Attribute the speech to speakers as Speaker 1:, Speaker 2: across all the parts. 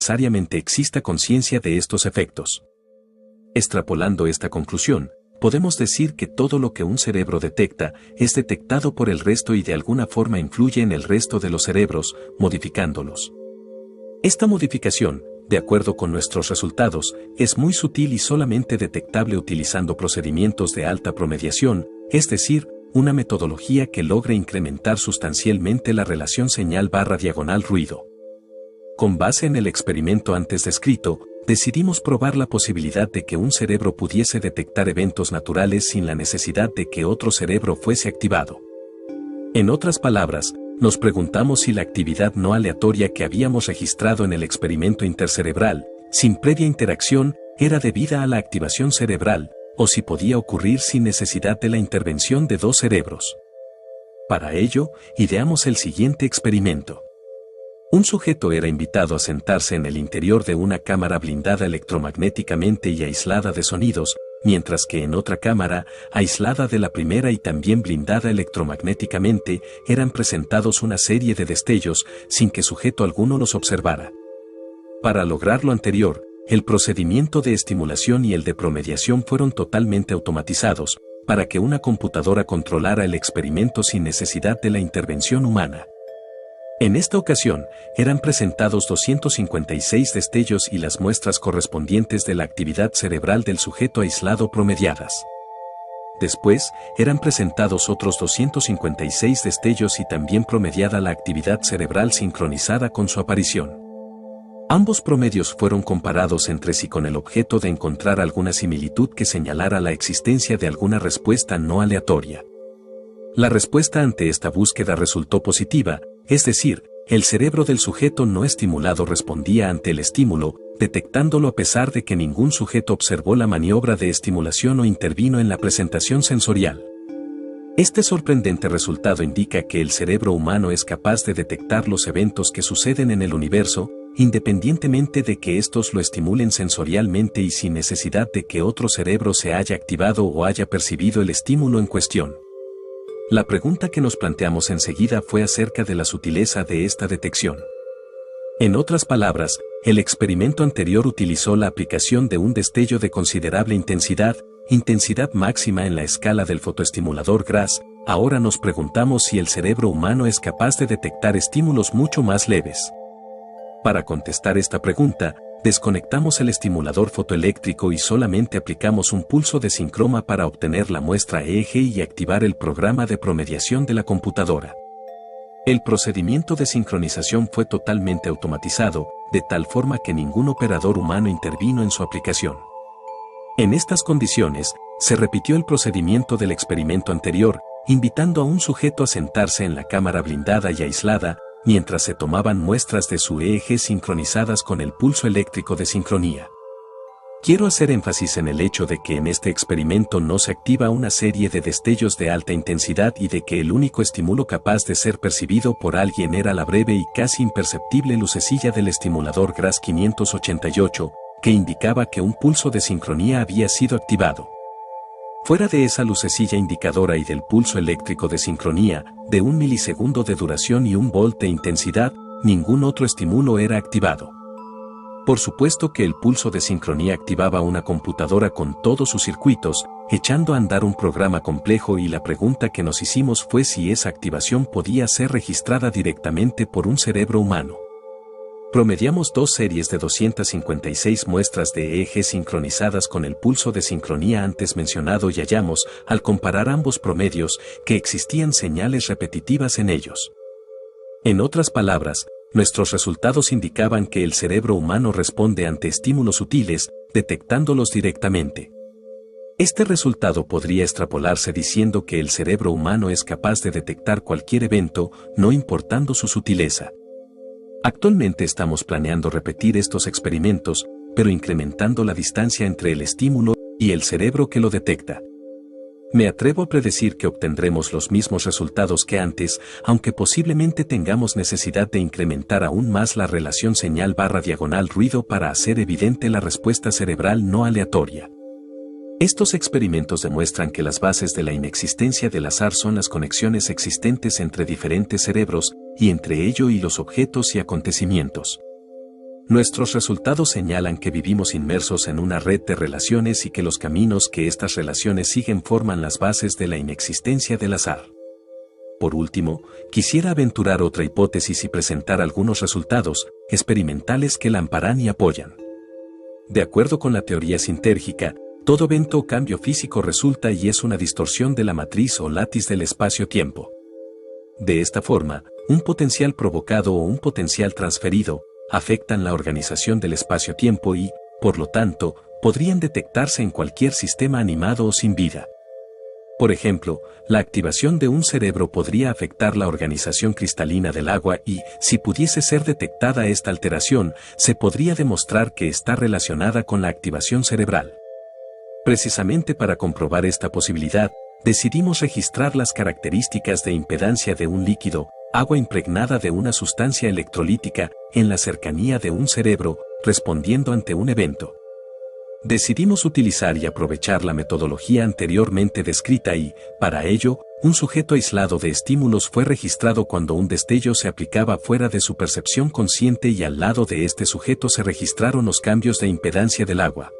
Speaker 1: necesariamente exista conciencia de estos efectos. Extrapolando esta conclusión, podemos decir que todo lo que un cerebro detecta es detectado por el resto y de alguna forma influye en el resto de los cerebros, modificándolos. Esta modificación, de acuerdo con nuestros resultados, es muy sutil y solamente detectable utilizando procedimientos de alta promediación, es decir, una metodología que logre incrementar sustancialmente la relación señal/ruido. Con base en el experimento antes descrito, decidimos probar la posibilidad de que un cerebro pudiese detectar eventos naturales sin la necesidad de que otro cerebro fuese activado. En otras palabras, nos preguntamos si la actividad no aleatoria que habíamos registrado en el experimento intercerebral, sin previa interacción, era debida a la activación cerebral, o si podía ocurrir sin necesidad de la intervención de dos cerebros. Para ello, ideamos el siguiente experimento. Un sujeto era invitado a sentarse en el interior de una cámara blindada electromagnéticamente y aislada de sonidos, mientras que en otra cámara, aislada de la primera y también blindada electromagnéticamente, eran presentados una serie de destellos sin que sujeto alguno los observara. Para lograr lo anterior, el procedimiento de estimulación y el de promediación fueron totalmente automatizados, para que una computadora controlara el experimento sin necesidad de la intervención humana. En esta ocasión, eran presentados 256 destellos y las muestras correspondientes de la actividad cerebral del sujeto aislado promediadas. Después, eran presentados otros 256 destellos y también promediada la actividad cerebral sincronizada con su aparición. Ambos promedios fueron comparados entre sí con el objeto de encontrar alguna similitud que señalara la existencia de alguna respuesta no aleatoria. La respuesta ante esta búsqueda resultó positiva, es decir, el cerebro del sujeto no estimulado respondía ante el estímulo, detectándolo a pesar de que ningún sujeto observó la maniobra de estimulación o intervino en la presentación sensorial. Este sorprendente resultado indica que el cerebro humano es capaz de detectar los eventos que suceden en el universo, independientemente de que estos lo estimulen sensorialmente y sin necesidad de que otro cerebro se haya activado o haya percibido el estímulo en cuestión. La pregunta que nos planteamos enseguida fue acerca de la sutileza de esta detección. En otras palabras, el experimento anterior utilizó la aplicación de un destello de considerable intensidad máxima en la escala del fotoestimulador GRASS. Ahora nos preguntamos si el cerebro humano es capaz de detectar estímulos mucho más leves. Para contestar esta pregunta, desconectamos el estimulador fotoeléctrico y solamente aplicamos un pulso de sincroma para obtener la muestra EEG y activar el programa de promediación de la computadora. El procedimiento de sincronización fue totalmente automatizado, de tal forma que ningún operador humano intervino en su aplicación. En estas condiciones, se repitió el procedimiento del experimento anterior, invitando a un sujeto a sentarse en la cámara blindada y aislada, mientras se tomaban muestras de su EEG sincronizadas con el pulso eléctrico de sincronía. Quiero hacer énfasis en el hecho de que en este experimento no se activa una serie de destellos de alta intensidad y de que el único estímulo capaz de ser percibido por alguien era la breve y casi imperceptible lucecilla del estimulador GRASS 588, que indicaba que un pulso de sincronía había sido activado. Fuera de esa lucecilla indicadora y del pulso eléctrico de sincronía, de 1 milisegundo de duración y 1 volt de intensidad, ningún otro estímulo era activado. Por supuesto que el pulso de sincronía activaba una computadora con todos sus circuitos, echando a andar un programa complejo, y la pregunta que nos hicimos fue si esa activación podía ser registrada directamente por un cerebro humano. Promediamos dos series de 256 muestras de EEG sincronizadas con el pulso de sincronía antes mencionado y hallamos, al comparar ambos promedios, que existían señales repetitivas en ellos. En otras palabras, nuestros resultados indicaban que el cerebro humano responde ante estímulos sutiles, detectándolos directamente. Este resultado podría extrapolarse diciendo que el cerebro humano es capaz de detectar cualquier evento, no importando su sutileza. Actualmente estamos planeando repetir estos experimentos, pero incrementando la distancia entre el estímulo y el cerebro que lo detecta. Me atrevo a predecir que obtendremos los mismos resultados que antes, aunque posiblemente tengamos necesidad de incrementar aún más la relación señal/ruido para hacer evidente la respuesta cerebral no aleatoria. Estos experimentos demuestran que las bases de la inexistencia del azar son las conexiones existentes entre diferentes cerebros, y entre ello y los objetos y acontecimientos. Nuestros resultados señalan que vivimos inmersos en una red de relaciones y que los caminos que estas relaciones siguen forman las bases de la inexistencia del azar. Por último, quisiera aventurar otra hipótesis y presentar algunos resultados experimentales que la amparan y apoyan. De acuerdo con la teoría sintérgica, todo evento o cambio físico resulta y es una distorsión de la matriz o látiz del espacio-tiempo. De esta forma, un potencial provocado o un potencial transferido afectan la organización del espacio-tiempo y, por lo tanto, podrían detectarse en cualquier sistema animado o sin vida. Por ejemplo, la activación de un cerebro podría afectar la organización cristalina del agua y, si pudiese ser detectada esta alteración, se podría demostrar que está relacionada con la activación cerebral. Precisamente para comprobar esta posibilidad, decidimos registrar las características de impedancia de un líquido, agua impregnada de una sustancia electrolítica, en la cercanía de un cerebro, respondiendo ante un evento. Decidimos utilizar y aprovechar la metodología anteriormente descrita y, para ello, un sujeto aislado de estímulos fue registrado cuando un destello se aplicaba fuera de su percepción consciente y al lado de este sujeto se registraron los cambios de impedancia del agua.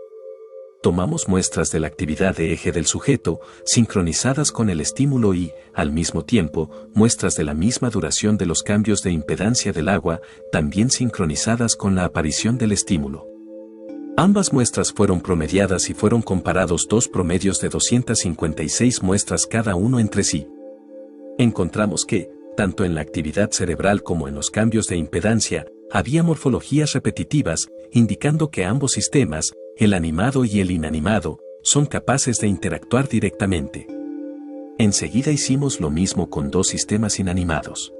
Speaker 1: Tomamos muestras de la actividad de eje del sujeto, sincronizadas con el estímulo y, al mismo tiempo, muestras de la misma duración de los cambios de impedancia del agua, también sincronizadas con la aparición del estímulo. Ambas muestras fueron promediadas y fueron comparados dos promedios de 256 muestras cada uno entre sí. Encontramos que, tanto en la actividad cerebral como en los cambios de impedancia, había morfologías repetitivas, indicando que ambos sistemas, el animado y el inanimado, son capaces de interactuar directamente. Enseguida hicimos lo mismo con dos sistemas inanimados.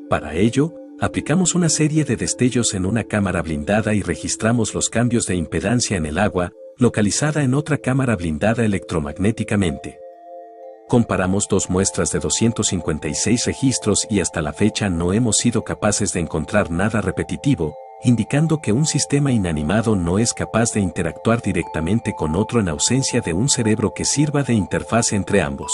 Speaker 1: Para ello, aplicamos una serie de destellos en una cámara blindada y registramos los cambios de impedancia en el agua, localizada en otra cámara blindada electromagnéticamente. Comparamos dos muestras de 256 registros y hasta la fecha no hemos sido capaces de encontrar nada repetitivo, indicando que un sistema inanimado no es capaz de interactuar directamente con otro en ausencia de un cerebro que sirva de interfaz entre ambos.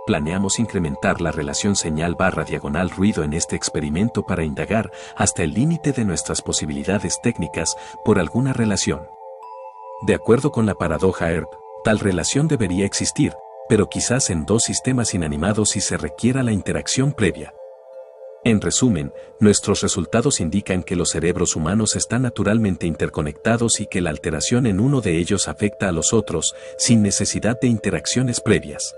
Speaker 1: Planeamos incrementar la relación señal/ruido en este experimento para indagar hasta el límite de nuestras posibilidades técnicas por alguna relación. De acuerdo con la paradoja Earp, tal relación debería existir, pero quizás en dos sistemas inanimados si se requiera la interacción previa. En resumen, nuestros resultados indican que los cerebros humanos están naturalmente interconectados y que la alteración en uno de ellos afecta a los otros, sin necesidad de interacciones previas.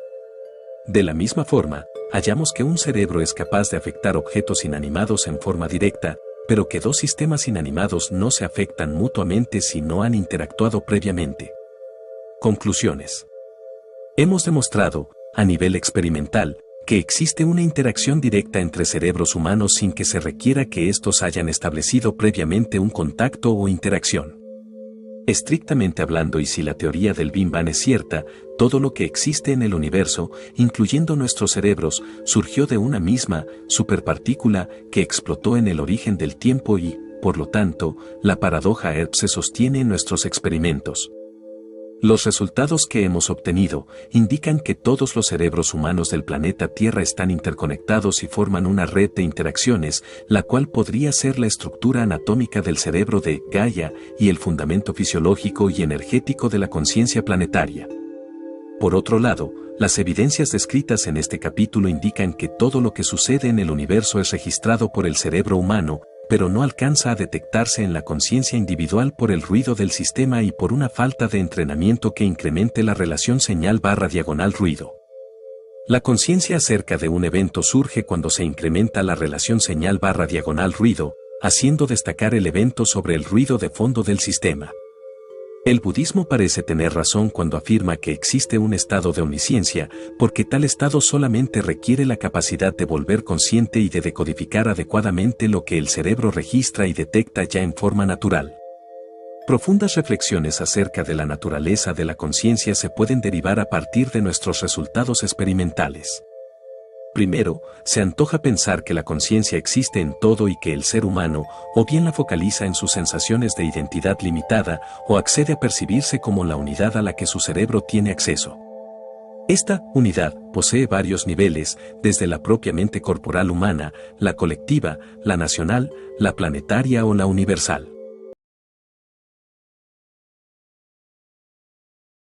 Speaker 1: De la misma forma, hallamos que un cerebro es capaz de afectar objetos inanimados en forma directa, pero que dos sistemas inanimados no se afectan mutuamente si no han interactuado previamente. Conclusiones. Hemos demostrado, a nivel experimental, que existe una interacción directa entre cerebros humanos sin que se requiera que estos hayan establecido previamente un contacto o interacción. Estrictamente hablando, y si la teoría del Big Bang es cierta, todo lo que existe en el universo, incluyendo nuestros cerebros, surgió de una misma superpartícula que explotó en el origen del tiempo y, por lo tanto, la paradoja Earp se sostiene en nuestros experimentos. Los resultados que hemos obtenido indican que todos los cerebros humanos del planeta Tierra están interconectados y forman una red de interacciones, la cual podría ser la estructura anatómica del cerebro de Gaia y el fundamento fisiológico y energético de la conciencia planetaria. Por otro lado, las evidencias descritas en este capítulo indican que todo lo que sucede en el universo es registrado por el cerebro humano, pero no alcanza a detectarse en la conciencia individual por el ruido del sistema y por una falta de entrenamiento que incremente la relación señal/ruido. La conciencia acerca de un evento surge cuando se incrementa la relación señal/ruido, haciendo destacar el evento sobre el ruido de fondo del sistema. El budismo parece tener razón cuando afirma que existe un estado de omnisciencia, porque tal estado solamente requiere la capacidad de volver consciente y de decodificar adecuadamente lo que el cerebro registra y detecta ya en forma natural. Profundas reflexiones acerca de la naturaleza de la conciencia se pueden derivar a partir de nuestros resultados experimentales. Primero, se antoja pensar que la conciencia existe en todo y que el ser humano, o bien la focaliza en sus sensaciones de identidad limitada, o accede a percibirse como la unidad a la que su cerebro tiene acceso. Esta unidad posee varios niveles, desde la propia mente corporal humana, la colectiva, la nacional, la planetaria o la universal.